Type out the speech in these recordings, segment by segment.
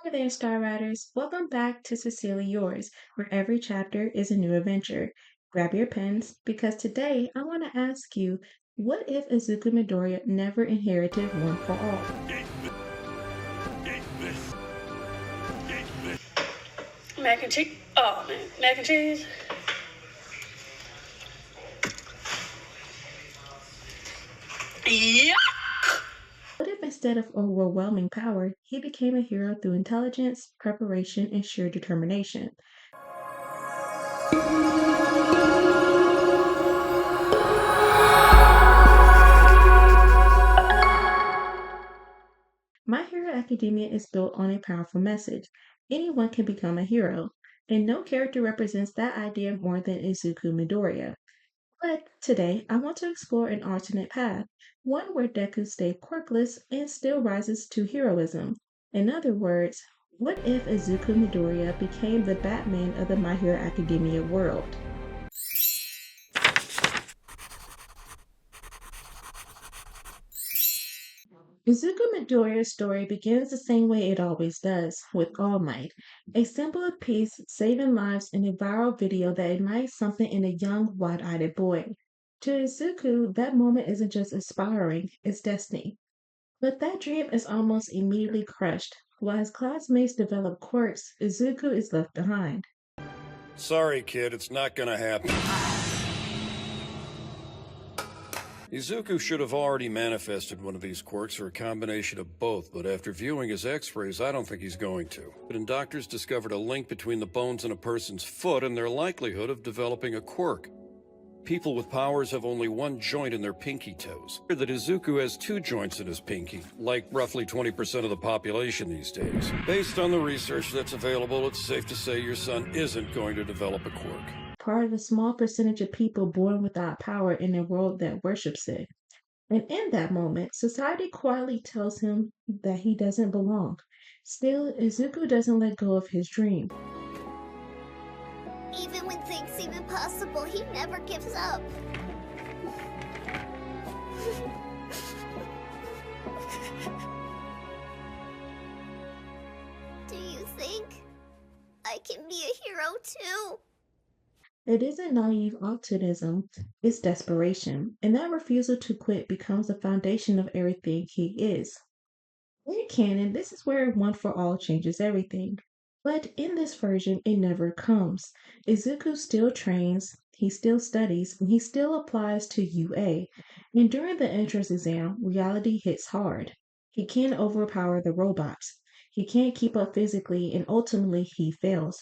Hey there, Star Riders. Welcome back to Sincerely Yours, where every chapter is a new adventure. Grab your pens, because today I want to ask you, what if Izuku Midoriya never inherited One for All? Mac and cheese. Oh man, mac and cheese. Yeah. What if instead of overwhelming power, he became a hero through intelligence, preparation, and sheer determination? My Hero Academia is built on a powerful message. Anyone can become a hero, and no character represents that idea more than Izuku Midoriya. But today, I want to explore an alternate path, one where Deku stays quirkless and still rises to heroism. In other words, what if Izuku Midoriya became the Batman of the My Hero Academia world? Izuku Midoriya's story begins the same way it always does, with All Might, a symbol of peace, saving lives in a viral video that ignites something in a young, wide-eyed boy. To Izuku, that moment isn't just inspiring, it's destiny. But that dream is almost immediately crushed. While his classmates develop quirks, Izuku is left behind. Sorry, kid, it's not gonna happen. Izuku should have already manifested one of these quirks or a combination of both, but after viewing his x-rays, I don't think he's going to. And doctors discovered a link between the bones in a person's foot and their likelihood of developing a quirk. People with powers have only one joint in their pinky toes. That Izuku has two joints in his pinky, like roughly 20% of the population these days. Based on the research that's available, it's safe to say your son isn't going to develop a quirk. Part of the small percentage of people born without power in a world that worships it. And in that moment, society quietly tells him that he doesn't belong. Still, Izuku doesn't let go of his dream. Even when things seem impossible, he never gives up. Do you think I can be a hero too? It isn't naive optimism, it's desperation, and that refusal to quit becomes the foundation of everything he is. In canon, this is where One for All changes everything. But in this version, it never comes. Izuku still trains, he still studies, and he still applies to UA. And during the entrance exam, reality hits hard. He can't overpower the robots. He can't keep up physically, and ultimately he fails.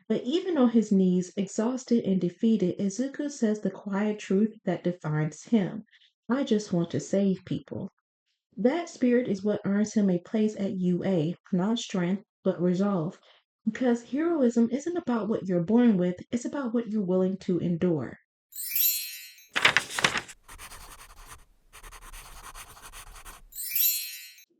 But even on his knees, exhausted and defeated, Izuku says the quiet truth that defines him. I just want to save people. That spirit is what earns him a place at UA, not strength, but resolve. Because heroism isn't about what you're born with, it's about what you're willing to endure.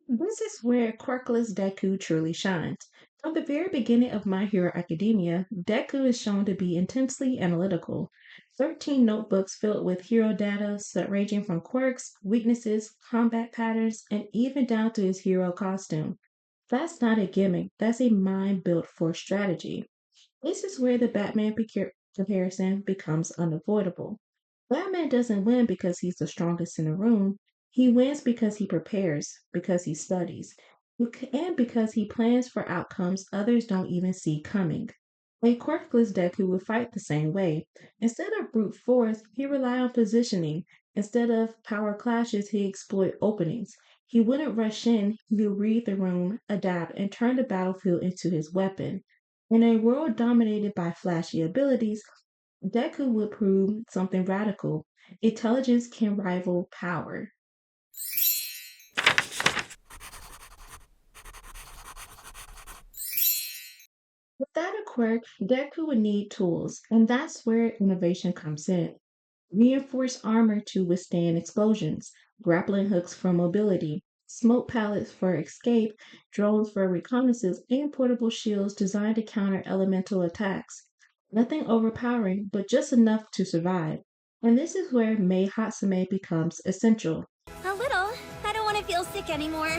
This is where Quirkless Deku truly shines. From the very beginning of My Hero Academia, Deku is shown to be intensely analytical. 13 notebooks filled with hero data, ranging from quirks, weaknesses, combat patterns, and even down to his hero costume. That's not a gimmick, that's a mind built for strategy. This is where the comparison becomes unavoidable. Batman doesn't win because he's the strongest in the room. He wins because he prepares, because he studies, and because he plans for outcomes others don't even see coming. A quirkless Deku would fight the same way. Instead of brute force, he relied on positioning. Instead of power clashes, he exploit openings. He wouldn't rush in, he'd read the room, adapt, and turn the battlefield into his weapon. In a world dominated by flashy abilities, Deku would prove something radical. Intelligence can rival power. Without a quirk, Deku would need tools, and that's where innovation comes in. Reinforced armor to withstand explosions, grappling hooks for mobility, smoke pellets for escape, drones for reconnaissance, and portable shields designed to counter elemental attacks. Nothing overpowering, but just enough to survive. And this is where Mei Hatsume becomes essential. A little. I don't want to feel sick anymore.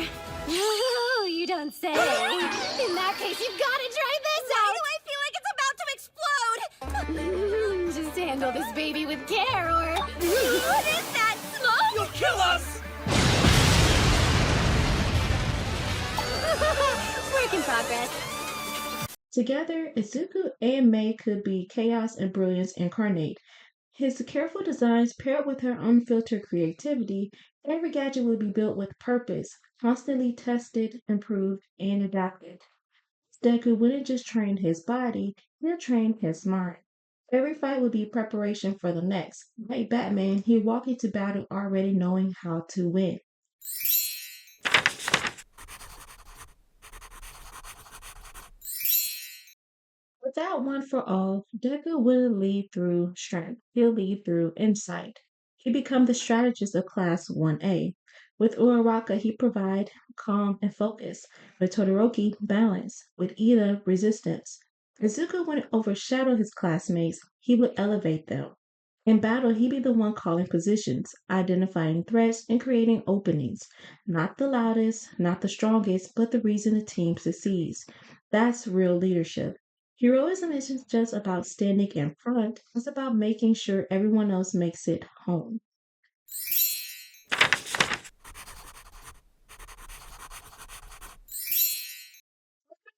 Oh, You don't say. In that case, you've got to try this out. Why do I feel like it's about to explode? Just handle this baby with care, or... What is that? Smoke? You'll kill us! Work in progress. Together, Izuku and Mei could be chaos and brilliance incarnate. His careful designs paired with her unfiltered creativity, every gadget will be built with purpose, constantly tested, improved, and adapted. Deku wouldn't just train his body, he'll train his mind. Every fight would be preparation for the next. Like Batman, he'd walk into battle already knowing how to win. Without one for all, Deku wouldn't lead through strength, he'll lead through insight. He become the strategist of Class 1A. With Uraraka, he provide calm and focus. With Todoroki, balance. With Ida, resistance. Izuku wouldn't overshadow his classmates, he would elevate them. In battle, he'd be the one calling positions, identifying threats, and creating openings. Not the loudest, not the strongest, but the reason the team succeeds. That's real leadership. Heroism isn't just about standing in front, it's about making sure everyone else makes it home.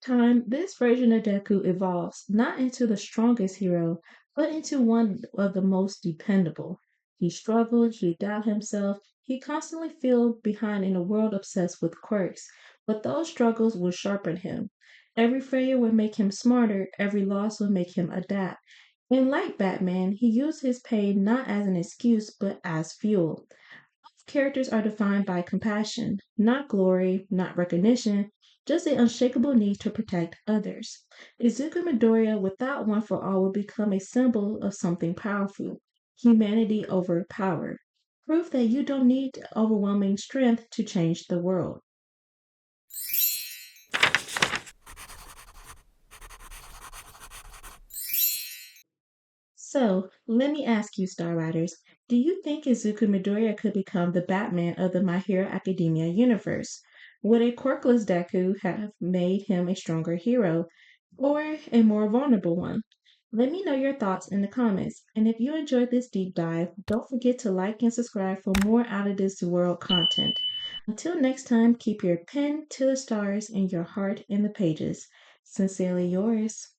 Time, this version of Deku evolves not into the strongest hero, but into one of the most dependable. He struggled, he doubted himself, he constantly fell behind in a world obsessed with quirks, but those struggles will sharpen him. Every failure will make him smarter, every loss will make him adapt. And like Batman, he used his pain not as an excuse, but as fuel. Characters are defined by compassion, not glory, not recognition, just the unshakable need to protect others. Izuku Midoriya, without one for all, will become a symbol of something powerful humanity over power. Proof that you don't need overwhelming strength to change the world. So, let me ask you, Star Riders, do you think Izuku Midoriya could become the Batman of the My Hero Academia universe? Would a quirkless Deku have made him a stronger hero, or a more vulnerable one? Let me know your thoughts in the comments, and if you enjoyed this deep dive, don't forget to like and subscribe for more out of this world content. Until next time, keep your pen to the stars and your heart in the pages. Sincerely yours.